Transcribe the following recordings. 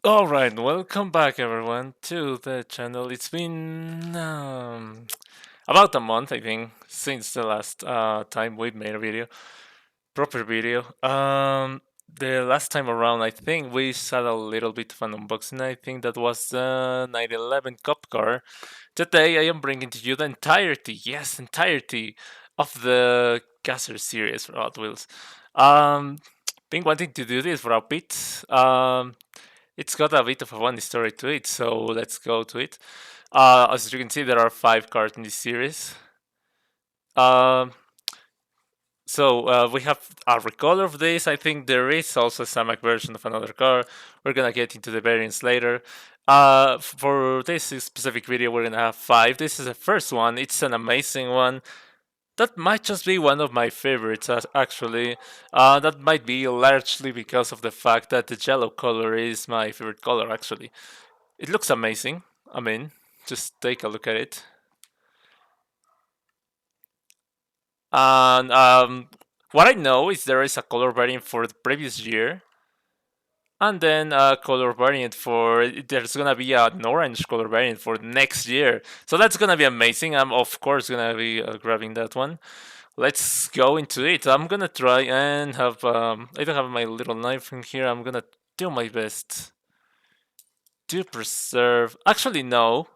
Alright, welcome back everyone to the channel. It's been about a month, I think, since the last time we made a video, proper video. The last time around, I think we saw a little bit of an unboxing. I think that was the 911 Cop Car. Today I am bringing to you the entirety, yes, entirety of the Gasser series for Hot Wheels. Um, been wanting to do this for a bit. It's got a bit of a funny story to it, so let's go to it. As you can see, there are 5 cars in this series. Um, we have a recolor of this. I think there is also a Samac version of another car. We're gonna get into the variants later. For this specific video, we're gonna have 5. This is the first one. It's an amazing one. That might just be one of my favorites, actually. That might be largely because of the fact that the yellow color is my favorite color, actually. It looks amazing. I mean, just take a look at it. And what I know is there is a color variant for the previous year, and then a color variant for there's gonna be an orange color variant for next year. So that's gonna be amazing. I'm of course gonna be grabbing that one. Let's go into it. I'm gonna try and have I don't have my little knife in here. I'm gonna do my best to preserve. Actually, no.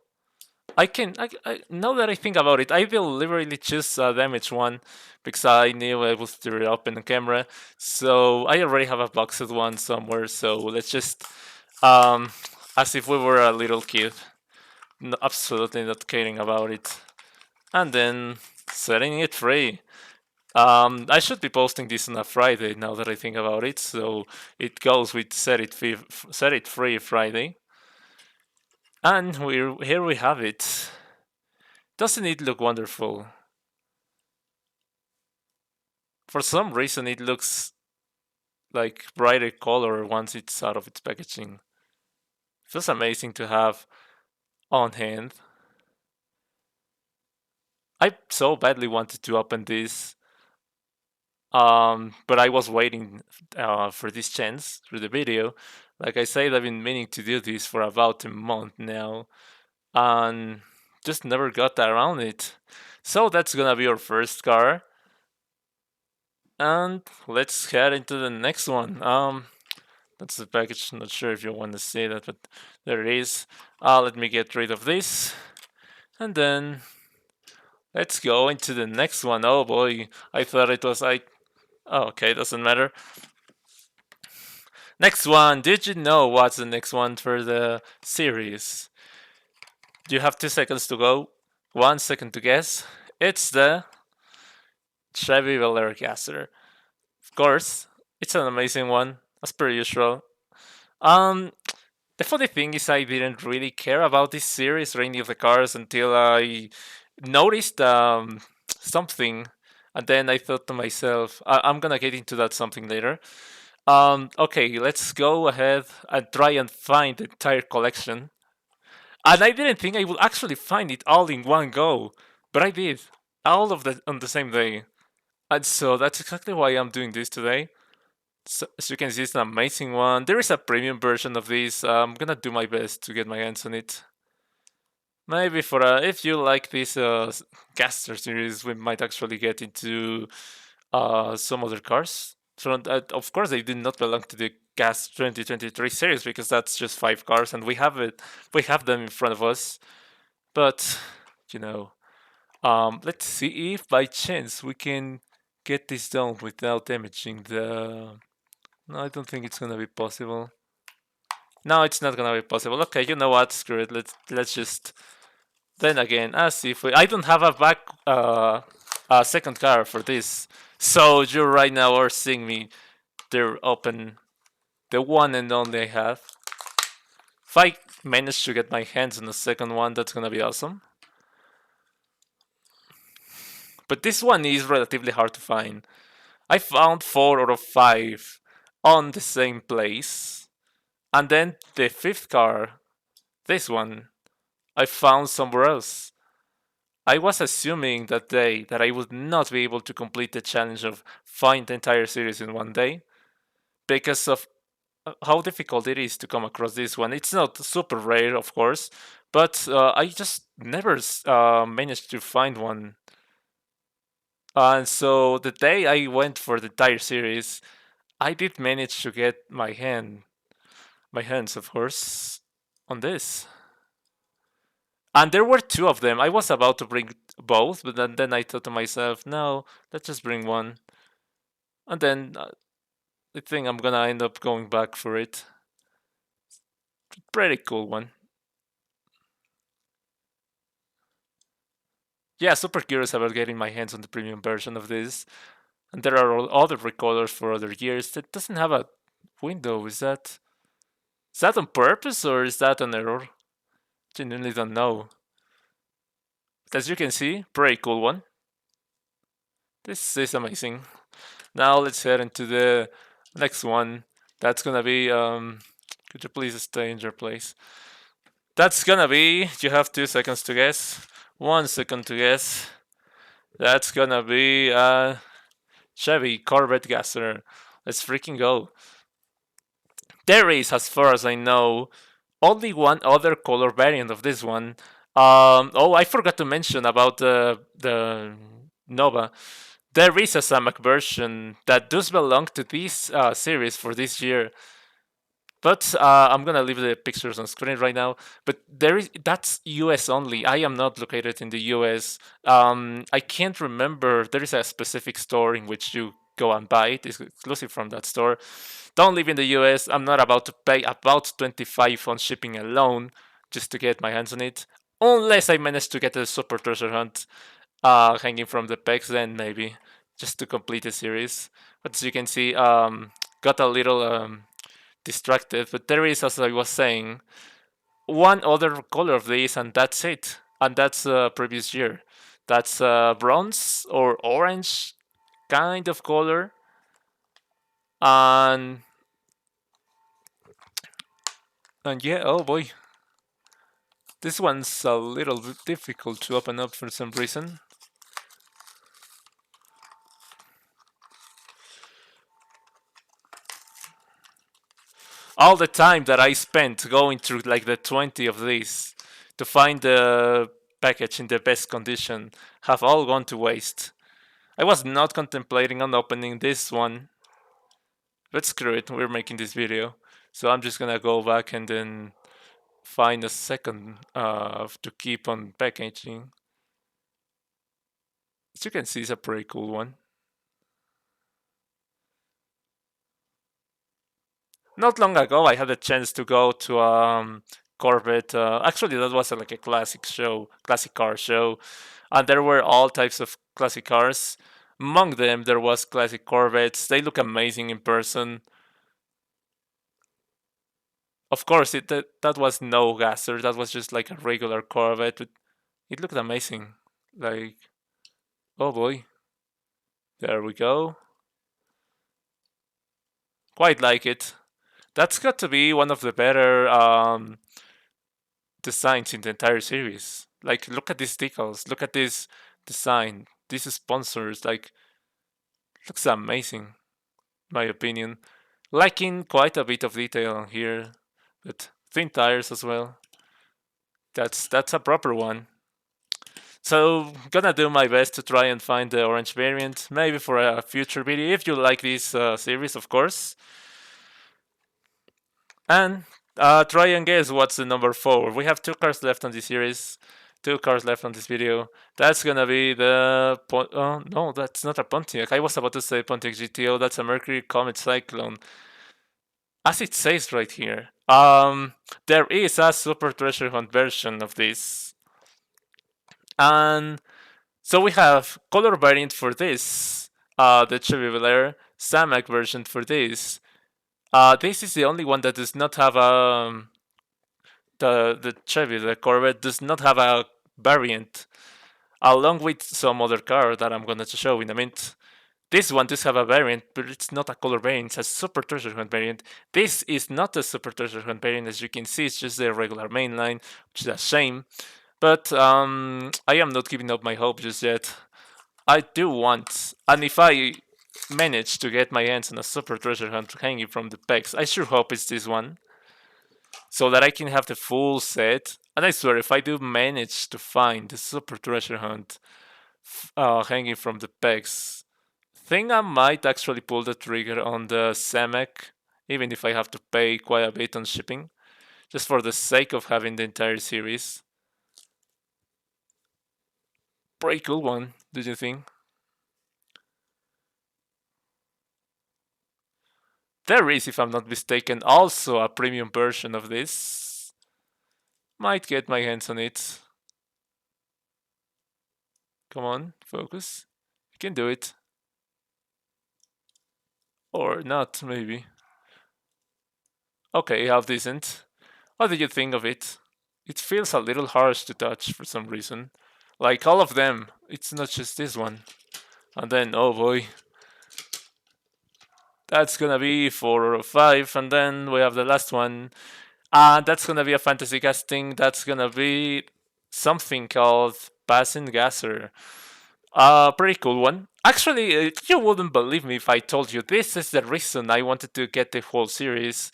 Now that I think about it, I deliberately choose a damaged one because I knew I would stir it up in the camera. So I already have a boxed one somewhere. So let's just, um, as if we were a little kid, absolutely not caring about it, and then setting it free. I should be posting this on a Friday now that I think about it. So it goes with Set It Free Friday, and here we have it. Doesn't it look wonderful? For some reason, it looks like brighter color once it's out of its packaging. Feels amazing to have on hand. I so badly wanted to open this, but I was waiting for this chance through the video. Like I said, I've been meaning to do this for about a month now, and just never got around it. So that's gonna be our first car. And let's head into the next one. That's the package. Not sure if you want to see that, but there it is. Let me get rid of this. And then let's go into the next one. Oh boy, I thought it was like... Oh, okay, doesn't matter. Next one. Did you know what's the next one for the series? You have 2 seconds to go. 1 second to guess. It's the Chevy Bel Air Gasser. Of course, it's an amazing one, as per usual. Um, the funny thing is, I didn't really care about this series or any of the cars until I noticed something, and then I thought to myself, I'm gonna get into that something later. Okay, let's go ahead and try and find the entire collection. And I didn't think I would actually find it all in one go, but I did, all of that on the same day. And so that's exactly why I'm doing this today. So, as you can see, it's an amazing one. There is a premium version of this. I'm gonna do my best to get my hands on it. Maybe for if you like this Gaster series, we might actually get into some other cars. So, of course, they do not belong to the Gas 2023 series because that's just 5 cars, and we have it. We have them in front of us. But you know, let's see if by chance we can get this done without damaging the... No, I don't think it's gonna be possible. No, it's not gonna be possible. Okay, you know what? Screw it. Let's just... Then again, as if we... I don't have a second car for this. So you right now are seeing me. They're open. The one and only I have. If I manage to get my hands on the second one, that's gonna be awesome. But this one is relatively hard to find. I found 4 out of 5 on the same place. And then the 5th car, this one, I found somewhere else. I was assuming that day that I would not be able to complete the challenge of find the entire series in one day because of how difficult it is to come across this one. It's not super rare, of course, but I just never managed to find one. And so the day I went for the entire series, I did manage to get my hands, of course, on this. And there were two of them. I was about to bring both, but then I thought to myself, no, let's just bring one. And then I think I'm gonna end up going back for it. Pretty cool one. Yeah, super curious about getting my hands on the premium version of this. And there are other recolors for other years that doesn't have a window. Is that on purpose or is that an error? Genuinely don't know. But as you can see, pretty cool one. This is amazing. Now let's head into the next one. That's gonna be could you please stay in your place? That's gonna be, you have 2 seconds to guess. 1 second to guess. That's gonna be Chevy Corvette Gasser. Let's freaking go. There is, as far as I know, only one other color variant of this one. Oh, I forgot to mention about the Nova. There is a Samak version that does belong to this series for this year. But I'm gonna leave the pictures on screen right now. But that's US only. I am not located in the US. I can't remember. There is a specific store in which you go and buy it. It's exclusive from that store. Don't live in the US. I'm not about to pay about 25 on shipping alone just to get my hands on it. Unless I manage to get a super treasure hunt hanging from the pegs, then maybe just to complete the series. But as you can see, got a little distracted. But there is, as I was saying, one other color of this, and that's it. And that's previous year. That's bronze or orange kind of color. And yeah, oh boy. This one's a little bit difficult to open up for some reason. All the time that I spent going through like the 20 of these to find the package in the best condition have all gone to waste. I was not contemplating on opening this one, but screw it, we're making this video. So I'm just gonna go back and then find a second to keep on packaging. As you can see, it's a pretty cool one. Not long ago, I had a chance to go to Corvette. Actually, that was like a classic car show, and there were all types of classic cars. Among them, there was classic Corvettes. They look amazing in person. Of course, that was no gasser. That was just like a regular Corvette, but it looked amazing. Like, oh boy, there we go. Quite like it. That's got to be one of the better designs in the entire series. Like, look at these decals. Look at this design. These sponsors. Like, looks amazing, my opinion. Lacking quite a bit of detail on here, but thin tires as well. That's a proper one. So gonna do my best to try and find the orange variant, maybe for a future video if you like this series, of course. And try and guess what's the number 4. We have 2 cars left on this series, 2 cars left on this video. That's gonna be the oh no, that's not a Pontiac. I was about to say Pontiac GTO. That's a Mercury Comet Cyclone. As it says right here, there is a Super Treasure Hunt version of this, and so we have color variant for this, the Chevy Bel Air, Samak version for this. This is the only one that does not have a the Chevy, the Corvette does not have a variant, along with some other car that I'm gonna show in a minute. This one does have a variant, but it's not a color variant, it's a Super Treasure Hunt variant. This is not a Super Treasure Hunt variant, as you can see, it's just the regular mainline, which is a shame. But I am not giving up my hope just yet. I do want, and if I manage to get my hands on a super treasure hunt hanging from the pegs, I sure hope it's this one, so that I can have the full set. And I swear, if I do manage to find the super treasure hunt hanging from the pegs, think I might actually pull the trigger on the Samek, even if I have to pay quite a bit on shipping, just for the sake of having the entire series. Pretty cool one, did you think? There is, if I'm not mistaken, also a premium version of this. Might get my hands on it. Come on, focus. You can do it. Or not, maybe. Okay, half decent. What did you think of it? It feels a little harsh to touch for some reason. Like all of them, it's not just this one. And then, oh boy, that's gonna be 4 or 5, and then we have the last one. That's gonna be a fantasy casting. That's gonna be something called Passing Gasser. Pretty cool one. Actually, you wouldn't believe me if I told you this is the reason I wanted to get the whole series.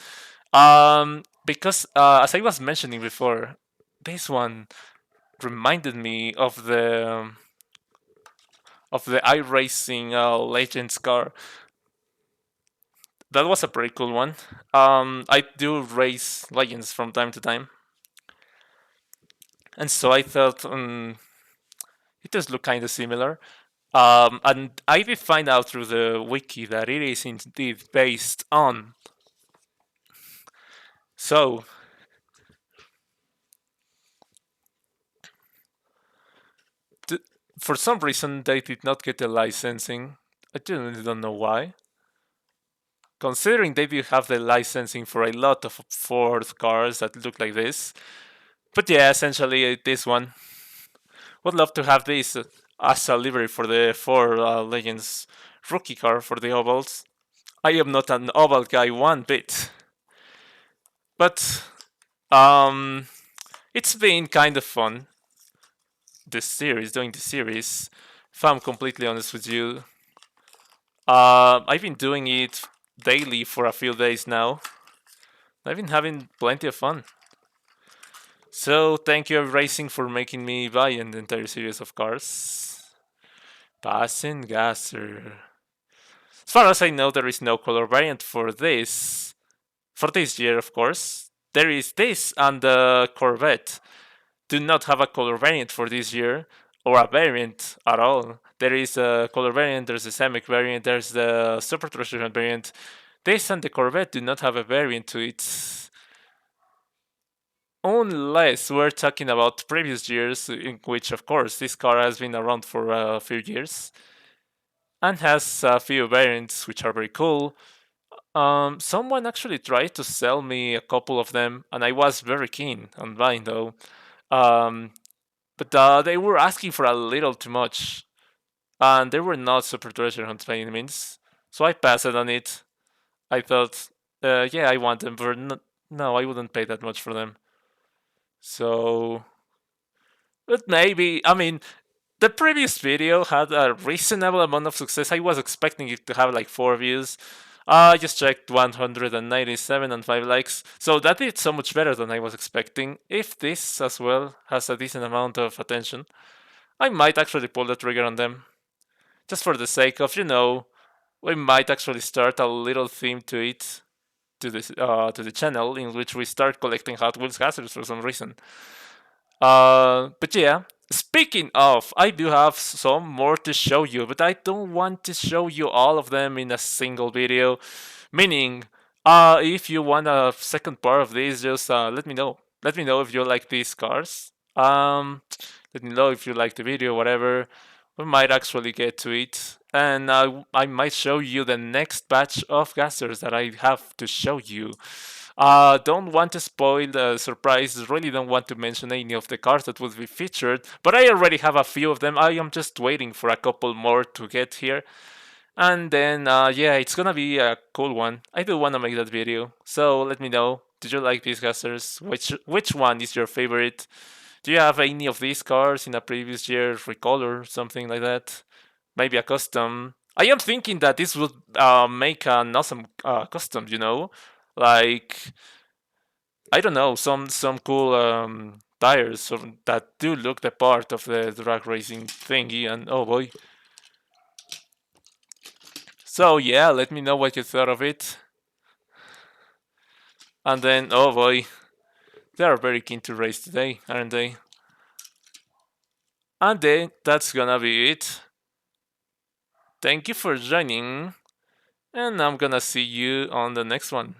Because as I was mentioning before, this one reminded me of the iRacing Legends car. That was a pretty cool one. I do race Legends from time to time, and so I thought it does look kind of similar. And I did find out through the wiki that it is indeed based on. So, for some reason, they did not get the licensing. I genuinely don't know why. Considering they do have the licensing for a lot of Ford cars that look like this. But yeah, essentially this one. Would love to have this as a livery for the Ford Legends rookie car for the ovals. I am not an oval guy one bit. But it's been kind of fun. Doing the series. If I'm completely honest with you, I've been doing it daily for a few days now. I've been having plenty of fun. So thank you Racing for making me buy an entire series of cars. Passing Gasser. As far as I know, there is no color variant for this. For this year, of course. There is this and the Corvette. Do not have a color variant for this year, or a variant at all. There is a color variant, there's a Samek variant, there's the Super Treasure Hunt variant. This and the Corvette do not have a variant to it. Unless we're talking about previous years, in which, of course, this car has been around for a few years and has a few variants which are very cool. Someone actually tried to sell me a couple of them, and I was very keen on buying though. But they were asking for a little too much, and they were not super treasure hunts by any means. So I passed on it. I thought, yeah, I want them, but no, I wouldn't pay that much for them. So, but maybe, I mean, the previous video had a reasonable amount of success. I was expecting it to have like 4 views. I just checked 197 and 5 likes. So that did so much better than I was expecting. If this as well has a decent amount of attention, I might actually pull the trigger on them. Just for the sake of, we might actually start a little theme to it, to the channel, in which we start collecting Hot Wheels hazards for some reason. But yeah, speaking of, I do have some more to show you, but I don't want to show you all of them in a single video. Meaning, if you want a second part of this, just let me know. Let me know if you like these cars. Let me know if you like the video, whatever. We might actually get to it, and I might show you the next batch of gassers that I have to show you. Don't want to spoil the surprise, really don't want to mention any of the cars that will be featured, but I already have a few of them. I am just waiting for a couple more to get here. And then, yeah, it's gonna be a cool one. I do want to make that video, so let me know. Did you like these casters? Which one is your favorite? Do you have any of these cars in a previous year recolor, something like that? Maybe a custom. I am thinking that this would make an awesome custom, like I don't know, some cool tires that do look the part of the drag racing thingy, and oh boy. So yeah, let me know what you thought of it. And then, oh boy, they are very keen to race today, aren't they? And then that's gonna be it. Thank you for joining, and I'm gonna see you on the next one.